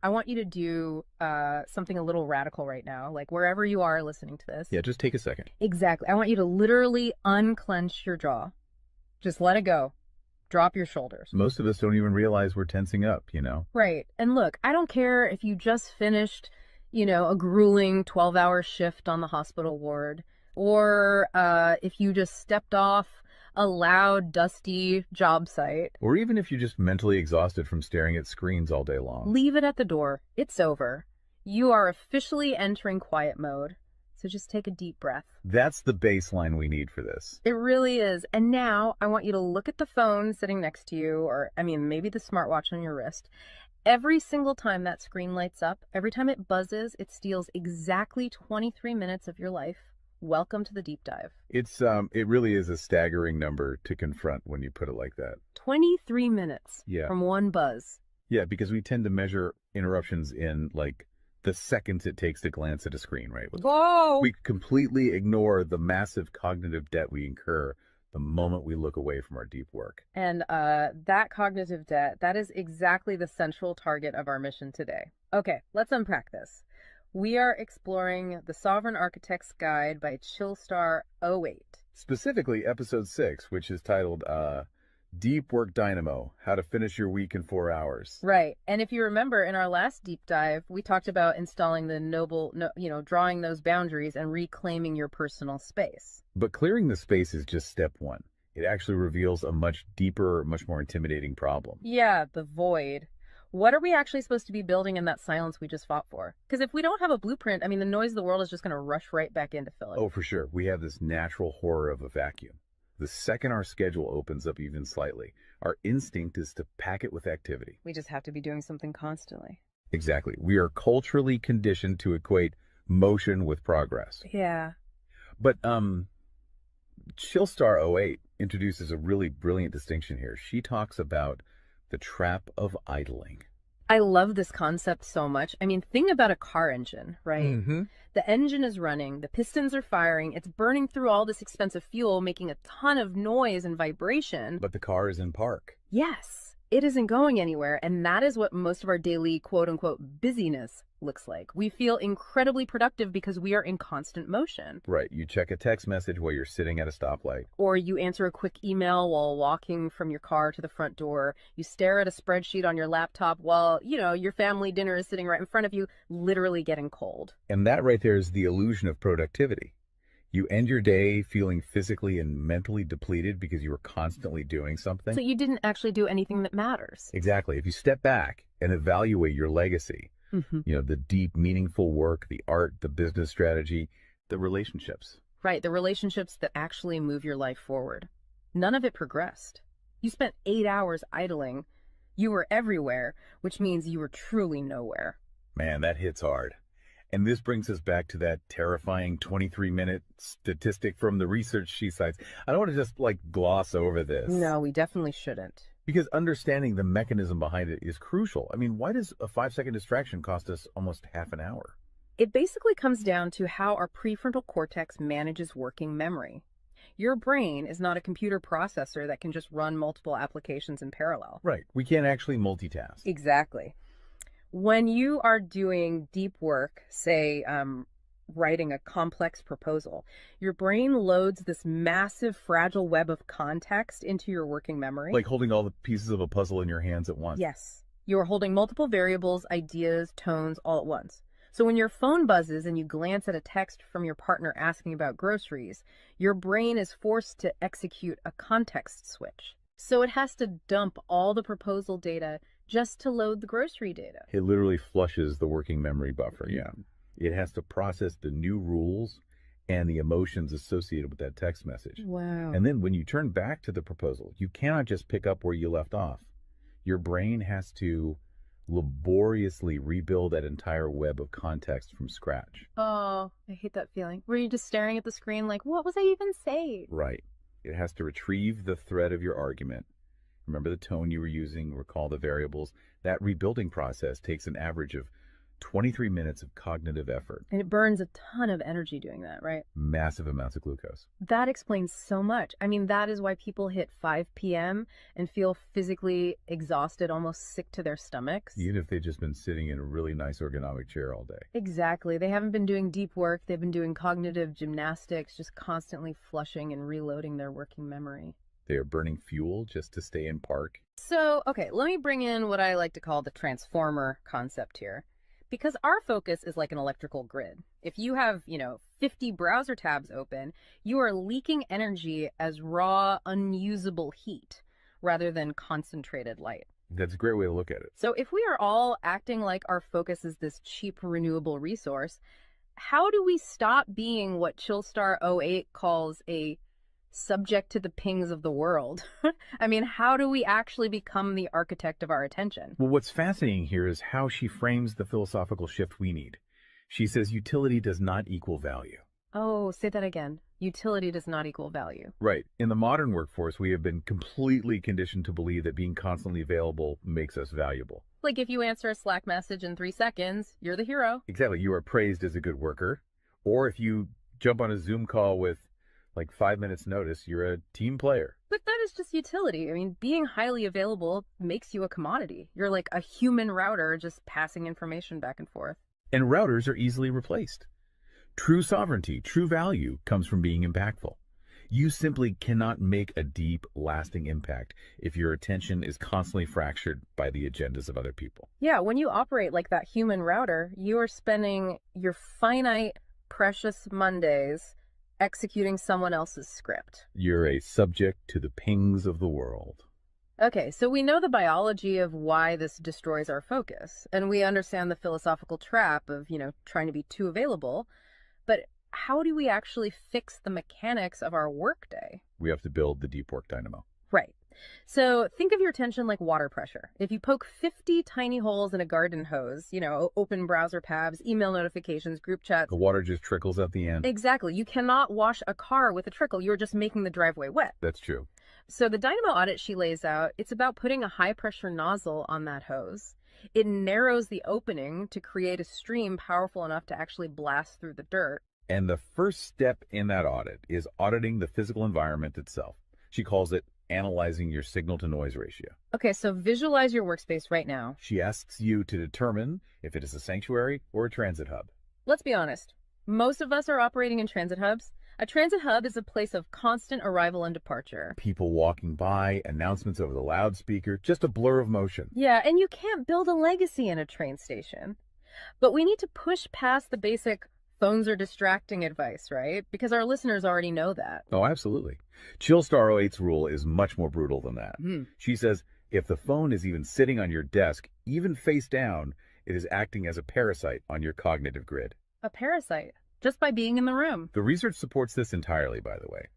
I want you to do something a little radical right now, like wherever you are listening to this. Yeah, just take a second. Exactly. I want you to literally unclench your jaw. Just let it go. Drop your shoulders. Most of us don't even realize we're tensing up, you know? Right. And look, I don't care if you just finished, a grueling 12-hour shift on the hospital ward, or if you just stepped off a loud, dusty job site. Or even if you're just mentally exhausted from staring at screens all day long. Leave it at the door. It's over. You are officially entering quiet mode. So just take a deep breath. That's the baseline we need for this. It really is. And now I want you to look at the phone sitting next to you, or maybe the smartwatch on your wrist. Every single time that screen lights up, every time it buzzes, it steals exactly 23 minutes of your life. Welcome to the deep dive. It really is a staggering number to confront when you put it like that. 23 minutes Yeah. from one buzz. Yeah, because we tend to measure interruptions in like the seconds it takes to glance at a screen, right? Whoa! We completely ignore the massive cognitive debt we incur the moment we look away from our deep work. And that cognitive debt, that is exactly the central target of our mission today. Okay, let's unpack this. We are exploring The Sovereign Architect's Guide by Chillstar 08. Specifically, episode 6, which is titled Deep Work Dynamo, How to Finish Your Week in 4 Hours. Right. And if you remember in our last deep dive, we talked about installing drawing those boundaries and reclaiming your personal space. But clearing the space is just step one. It actually reveals a much deeper, much more intimidating problem. Yeah, the void. What are we actually supposed to be building in that silence we just fought for? Because if we don't have a blueprint, the noise of the world is just going to rush right back in to fill it. Oh, for sure. We have this natural horror of a vacuum. The second our schedule opens up even slightly, our instinct is to pack it with activity. We just have to be doing something constantly. Exactly. We are culturally conditioned to equate motion with progress. Yeah. But Chillstar 08 introduces a really brilliant distinction here. She talks about the trap of idling. I love this concept so much. Think about a car engine, right? Mm-hmm. The engine is running, the pistons are firing, it's burning through all this expensive fuel, making a ton of noise and vibration. But the car is in park. Yes, it isn't going anywhere, and that is what most of our daily quote-unquote busyness looks like. We feel incredibly productive because we are in constant motion. Right. You check a text message while you're sitting at a stoplight. Or you answer a quick email while walking from your car to the front door. You stare at a spreadsheet on your laptop while, your family dinner is sitting right in front of you, literally getting cold. And that right there is the illusion of productivity. You end your day feeling physically and mentally depleted because you were constantly doing something. So you didn't actually do anything that matters. Exactly. If you step back and evaluate your legacy, the deep, meaningful work, the art, the business strategy, the relationships. Right, the relationships that actually move your life forward. None of it progressed. You spent 8 hours idling. You were everywhere, which means you were truly nowhere. Man, that hits hard. And this brings us back to that terrifying 23-minute statistic from the research she cites. I don't want to just gloss over this. No, we definitely shouldn't. Because understanding the mechanism behind it is crucial. Why does a 5-second distraction cost us almost half an hour? It basically comes down to how our prefrontal cortex manages working memory. Your brain is not a computer processor that can just run multiple applications in parallel. Right. We can't actually multitask. Exactly. When you are doing deep work, say writing a complex proposal, your brain loads this massive fragile web of context into your working memory. Like holding all the pieces of a puzzle in your hands at once. Yes. You are holding multiple variables, ideas, tones all at once. So when your phone buzzes and you glance at a text from your partner asking about groceries, your brain is forced to execute a context switch. So it has to dump all the proposal data just to load the grocery data. It literally flushes the working memory buffer, yeah. It has to process the new rules and the emotions associated with that text message. Wow. And then when you turn back to the proposal, you cannot just pick up where you left off. Your brain has to laboriously rebuild that entire web of context from scratch. Oh, I hate that feeling. Were you just staring at the screen like, what was I even saying? Right. It has to retrieve the thread of your argument. Remember the tone you were using, recall the variables. That rebuilding process takes an average of 23 minutes of cognitive effort, And it burns a ton of energy doing that, right? massive amounts of glucose. That explains so much. I mean, that is why people hit 5 p.m. and feel physically exhausted, almost sick to their stomachs. Even if they've just been sitting in a really nice ergonomic chair all day. Exactly. They haven't been doing deep work. They've been doing cognitive gymnastics, just constantly flushing and reloading their working memory. They are burning fuel just to stay in park. So, okay, let me bring in what I like to call the transformer concept here. Because our focus is like an electrical grid. If you have, 50 browser tabs open, you are leaking energy as raw, unusable heat rather than concentrated light. That's a great way to look at it. So if we are all acting like our focus is this cheap renewable resource, how do we stop being what Chillstar '08 calls a subject to the pings of the world? I mean, how do we actually become the architect of our attention? Well, what's fascinating here is how she frames the philosophical shift we need. She says utility does not equal value. Oh, say that again. Utility does not equal value. Right. In the modern workforce, we have been completely conditioned to believe that being constantly available makes us valuable. Like if you answer a Slack message in 3 seconds, you're the hero. Exactly. You are praised as a good worker. Or if you jump on a Zoom call with like 5 minutes notice, you're a team player. But that is just utility. I mean, being highly available makes you a commodity. You're like a human router just passing information back and forth. And routers are easily replaced. True sovereignty, true value comes from being impactful. You simply cannot make a deep, lasting impact if your attention is constantly fractured by the agendas of other people. Yeah, when you operate like that human router, you are spending your finite, precious Mondays executing someone else's script. You're a subject to the pings of the world. Okay, so we know the biology of why this destroys our focus, and we understand the philosophical trap of, trying to be too available. But how do we actually fix the mechanics of our workday? We have to build the deep work dynamo. Right. So think of your attention like water pressure. If you poke 50 tiny holes in a garden hose, open browser tabs, email notifications, group chats. The water just trickles at the end. Exactly. You cannot wash a car with a trickle. You're just making the driveway wet. That's true. So the Dynamo Audit she lays out, it's about putting a high pressure nozzle on that hose. It narrows the opening to create a stream powerful enough to actually blast through the dirt. And the first step in that audit is auditing the physical environment itself. She calls it analyzing your signal to noise ratio. Okay, so visualize your workspace right now. She asks you to determine if it is a sanctuary or a transit hub. Let's be honest. Most of us are operating in transit hubs. A transit hub is a place of constant arrival and departure. People walking by, announcements over the loudspeaker, just a blur of motion. Yeah, and you can't build a legacy in a train station. But we need to push past the basic phones are distracting advice, right? Because our listeners already know that. Oh, absolutely. Chillstar '08's rule is much more brutal than that. She says if the phone is even sitting on your desk, even face down, it is acting as a parasite on your cognitive grid. A parasite, just by being in the room. The research supports this entirely, by the way.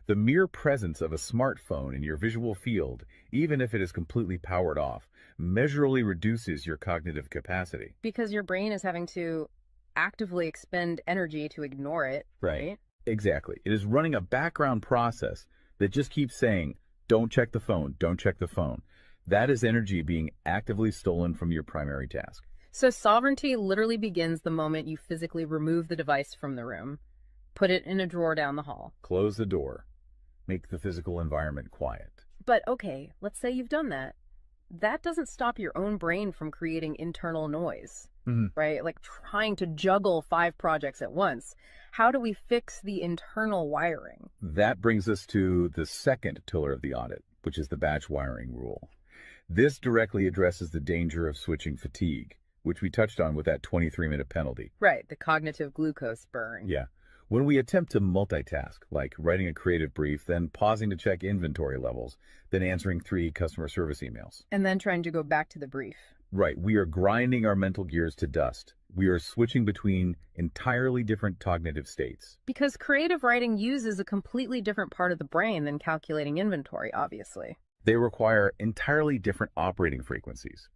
The mere presence of a smartphone in your visual field, even if it is completely powered off, measurably reduces your cognitive capacity. Because your brain is having to actively expend energy to ignore it, right? Exactly. It is running a background process that just keeps saying, don't check the phone, don't check the phone. That is energy being actively stolen from your primary task. So sovereignty literally begins the moment you physically remove the device from the room, put it in a drawer down the hall. Close the door. Make the physical environment quiet. But okay, let's say you've done that. That doesn't stop your own brain from creating internal noise, right? Like trying to juggle 5 projects at once. How do we fix the internal wiring? That brings us to the second pillar of the audit, which is the batch wiring rule. This directly addresses the danger of switching fatigue, which we touched on with that 23-minute penalty. Right, the cognitive glucose burn. Yeah. When we attempt to multitask, like writing a creative brief, then pausing to check inventory levels, then answering 3 customer service emails. And then trying to go back to the brief. Right. We are grinding our mental gears to dust. We are switching between entirely different cognitive states. Because creative writing uses a completely different part of the brain than calculating inventory, obviously. They require entirely different operating frequencies.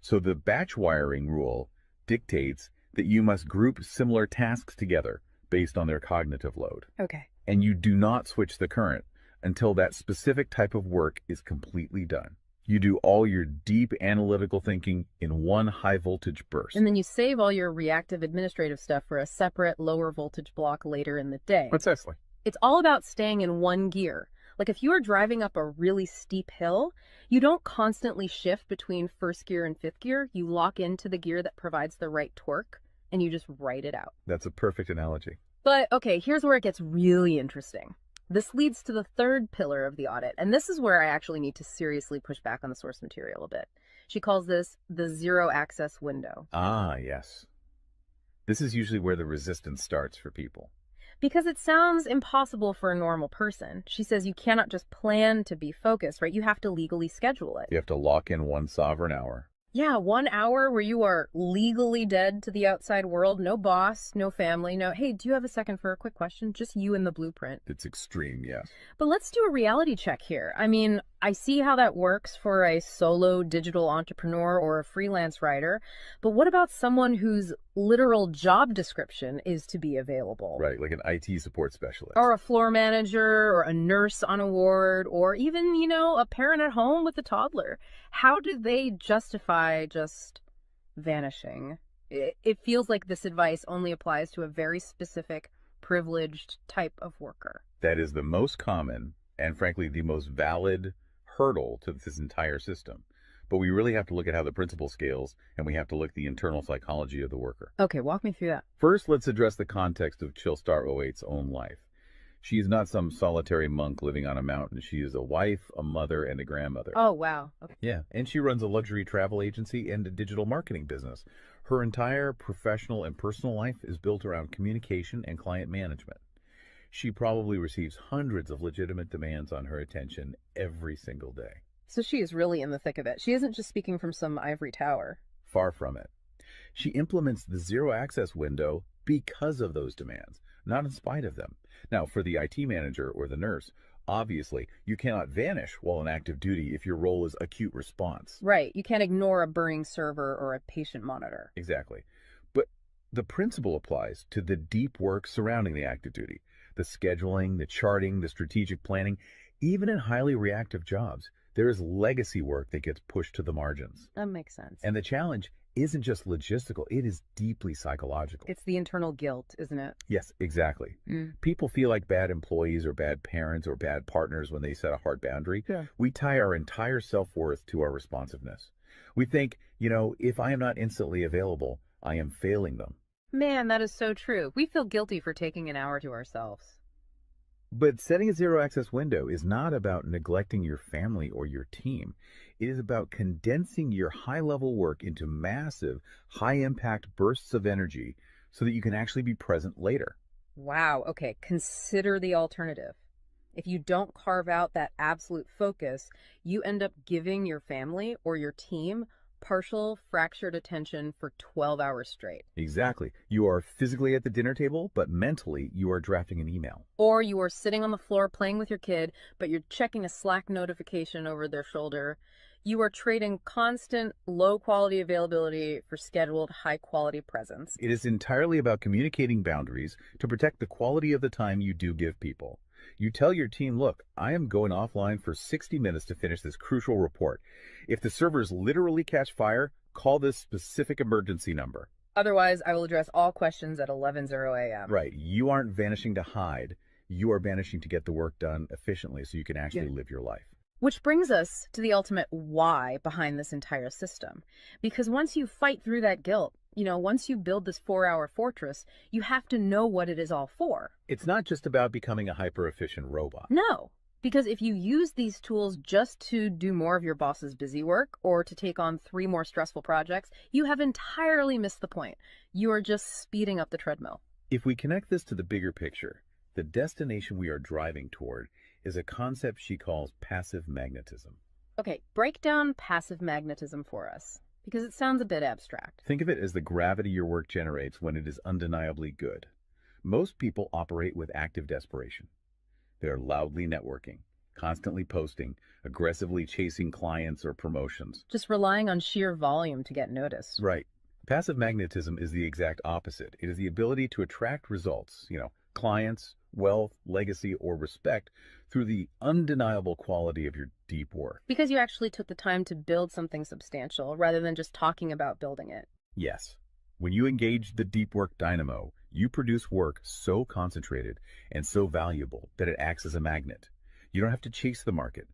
So the batch wiring rule dictates that you must group similar tasks together based on their cognitive load. Okay. And you do not switch the current until that specific type of work is completely done. You do all your deep analytical thinking in one high voltage burst. And then you save all your reactive administrative stuff for a separate lower voltage block later in the day. Precisely. It's all about staying in one gear. Like if you are driving up a really steep hill, you don't constantly shift between first gear and fifth gear. You lock into the gear that provides the right torque and you just ride it out. That's a perfect analogy. But okay, here's where it gets really interesting. This leads to the third pillar of the audit, and this is where I actually need to seriously push back on the source material a bit. She calls this the zero access window. Ah, yes. This is usually where the resistance starts for people. Because it sounds impossible for a normal person. She says you cannot just plan to be focused, right? You have to legally schedule it. You have to lock in one sovereign hour. Yeah, 1 hour where you are legally dead to the outside world. No boss, no family, no, hey, do you have a second for a quick question? Just you and the blueprint. It's extreme, yes. But let's do a reality check here. I mean, I see how that works for a solo digital entrepreneur or a freelance writer, but what about someone whose literal job description is to be available? Right, like an IT support specialist. Or a floor manager, or a nurse on a ward, or even, a parent at home with a toddler. How do they justify just vanishing? It feels like this advice only applies to a very specific, privileged type of worker. That is the most common and, frankly, the most valid hurdle to this entire system. But we really have to look at how the principle scales, and we have to look at the internal psychology of the worker. Okay, walk me through that. First, let's address the context of Chillstar '08's own life. She is not some solitary monk living on a mountain. She is a wife, a mother, and a grandmother. Oh, wow. Okay. Yeah, and she runs a luxury travel agency and a digital marketing business. Her entire professional and personal life is built around communication and client management. She probably receives hundreds of legitimate demands on her attention every single day. So she is really in the thick of it. She isn't just speaking from some ivory tower. Far from it. She implements the zero access window because of those demands, not in spite of them. Now, for the IT manager or the nurse, obviously, you cannot vanish while on active duty if your role is acute response. Right. You can't ignore a burning server or a patient monitor. Exactly. But the principle applies to the deep work surrounding the active duty. The scheduling, the charting, the strategic planning. Even in highly reactive jobs, there is legacy work that gets pushed to the margins. That makes sense. And the challenge isn't just logistical, it is deeply psychological. It's the internal guilt, isn't it? Yes, exactly. People feel like bad employees or bad parents or bad partners when they set a hard boundary. Yeah. We tie our entire self-worth to our responsiveness. We think, if I am not instantly available, I am failing them. Man, that is so true. We feel guilty for taking an hour to ourselves. But setting a zero access window is not about neglecting your family or your team. It is about condensing your high level work into massive, high impact bursts of energy so that you can actually be present later. Wow. Okay. Consider the alternative. If you don't carve out that absolute focus, you end up giving your family or your team partial fractured attention for 12 hours straight. Exactly. You are physically at the dinner table, but mentally you are drafting an email. Or you are sitting on the floor playing with your kid, but you're checking a Slack notification over their shoulder. You are trading constant low quality availability for scheduled high quality presence. It is entirely about communicating boundaries to protect the quality of the time you do give people. You tell your team, look, I am going offline for 60 minutes to finish this crucial report. If the servers literally catch fire, call this specific emergency number. Otherwise, I will address all questions at 11:00 a.m. Right. You aren't vanishing to hide. You are vanishing to get the work done efficiently so you can actually live your life. Which brings us to the ultimate why behind this entire system. Because once you fight through that guilt, once you build this 4-hour fortress, you have to know what it is all for. It's not just about becoming a hyper-efficient robot. No, because if you use these tools just to do more of your boss's busy work or to take on 3 more stressful projects, you have entirely missed the point. You are just speeding up the treadmill. If we connect this to the bigger picture, the destination we are driving toward is a concept she calls passive magnetism. Okay, break down passive magnetism for us, because it sounds a bit abstract. Think of it as the gravity your work generates when it is undeniably good. Most people operate with active desperation. They are loudly networking, constantly posting, aggressively chasing clients or promotions. Just relying on sheer volume to get noticed. Right. Passive magnetism is the exact opposite. It is the ability to attract results, clients, wealth, legacy, or respect through the undeniable quality of your deep work. Because you actually took the time to build something substantial rather than just talking about building it. Yes, when you engage the deep work dynamo, you produce work so concentrated and so valuable that it acts as a magnet. You don't have to chase the market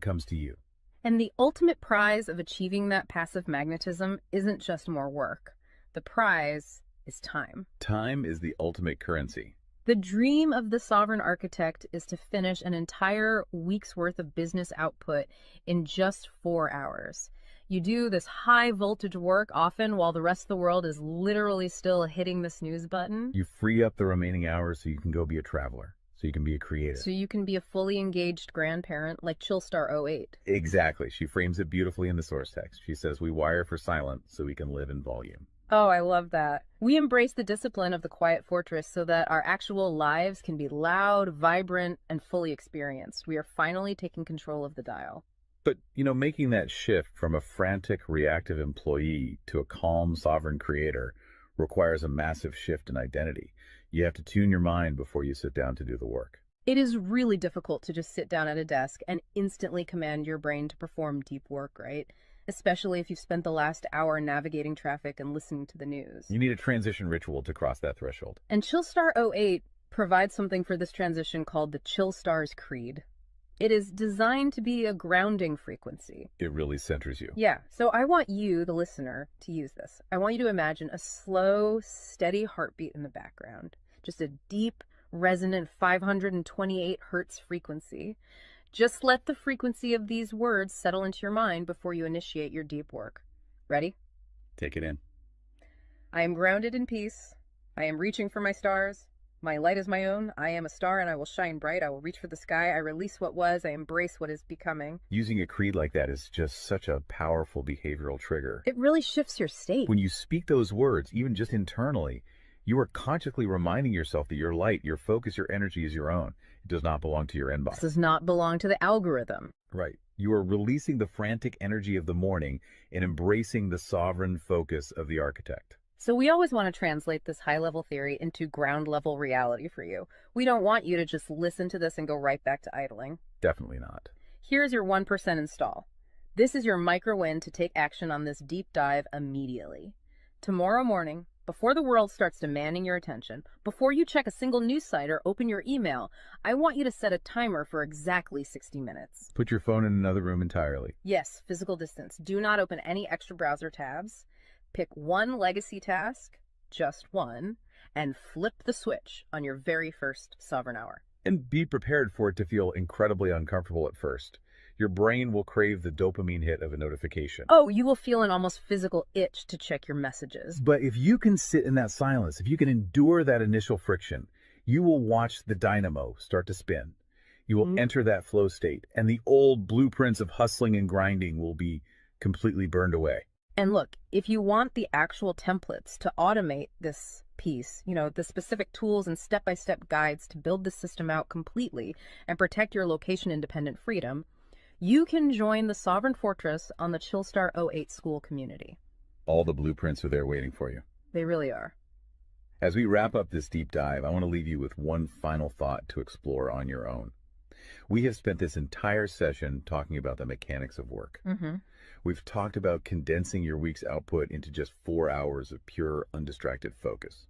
comes to you. And the ultimate prize of achieving that passive magnetism isn't just more work. The prize is time. Time is the ultimate currency. The dream of the sovereign architect is to finish an entire week's worth of business output in just 4 hours. You do this high voltage work often while the rest of the world is literally still hitting the snooze button. You free up the remaining hours so you can go be a traveler, so you can be a creator. So you can be a fully engaged grandparent like Chillstar 08. Exactly. She frames it beautifully in the source text. She says, we wire for silent so we can live in volume. Oh, I love that. We embrace the discipline of the quiet fortress so that our actual lives can be loud, vibrant, and fully experienced. We are finally taking control of the dial. But, making that shift from a frantic, reactive employee to a calm, sovereign creator requires a massive shift in identity. You have to tune your mind before you sit down to do the work. It is really difficult to just sit down at a desk and instantly command your brain to perform deep work, right? Especially if you've spent the last hour navigating traffic and listening to the news. You need a transition ritual to cross that threshold. And Chillstar 08 provides something for this transition called the Chillstar's Creed. It is designed to be a grounding frequency. It really centers you. Yeah, so I want you, the listener, to use this. I want you to imagine a slow, steady heartbeat in the background. Just a deep, resonant 528 hertz frequency. Just let the frequency of these words settle into your mind before you initiate your deep work. Ready? Take it in. I am grounded in peace. I am reaching for my stars. My light is my own. I am a star and I will shine bright. I will reach for the sky. I release what was. I embrace what is becoming. Using a creed like that is just such a powerful behavioral trigger. It really shifts your state. When you speak those words, even just internally, you are consciously reminding yourself that your light, your focus, your energy is your own. It does not belong to your inbox. This does not belong to the algorithm. Right. You are releasing the frantic energy of the morning and embracing the sovereign focus of the architect. So we always want to translate this high-level theory into ground-level reality for you. We don't want you to just listen to this and go right back to idling. Definitely not. Here's your 1% install. This is your micro-win to take action on this deep dive immediately. Tomorrow morning, before the world starts demanding your attention, before you check a single news site or open your email, I want you to set a timer for exactly 60 minutes. Put your phone in another room entirely. Yes, physical distance. Do not open any extra browser tabs. Pick one legacy task, just one, and flip the switch on your very first sovereign hour. And be prepared for it to feel incredibly uncomfortable at first. Your brain will crave the dopamine hit of a notification. Oh, you will feel an almost physical itch to check your messages. But if you can sit in that silence, if you can endure that initial friction, you will watch the dynamo start to spin. You will enter that flow state, and the old blueprints of hustling and grinding will be completely burned away. And look, if you want the actual templates to automate this piece, the specific tools and step-by-step guides to build the system out completely and protect your location-independent freedom, you can join the Sovereign Fortress on the Chillstar 08 school community. All the blueprints are there waiting for you. They really are. As we wrap up this deep dive, I want to leave you with one final thought to explore on your own. We have spent this entire session talking about the mechanics of work. We've talked about condensing your week's output into just 4 hours of pure, undistracted focus.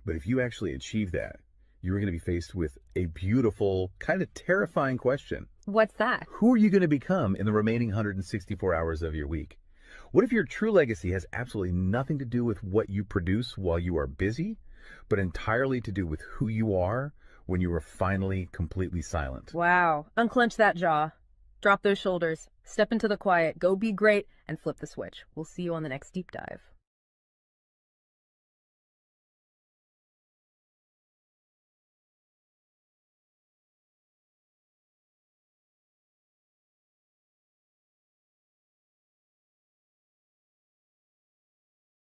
But if you actually achieve that, you're going to be faced with a beautiful, kind of terrifying question. What's that? Who are you going to become in the remaining 164 hours of your week? What if your true legacy has absolutely nothing to do with what you produce while you are busy, but entirely to do with who you are when you are finally completely silent? Wow. Unclench that jaw. Drop those shoulders. Step into the quiet. Go be great and flip the switch. We'll see you on the next deep dive.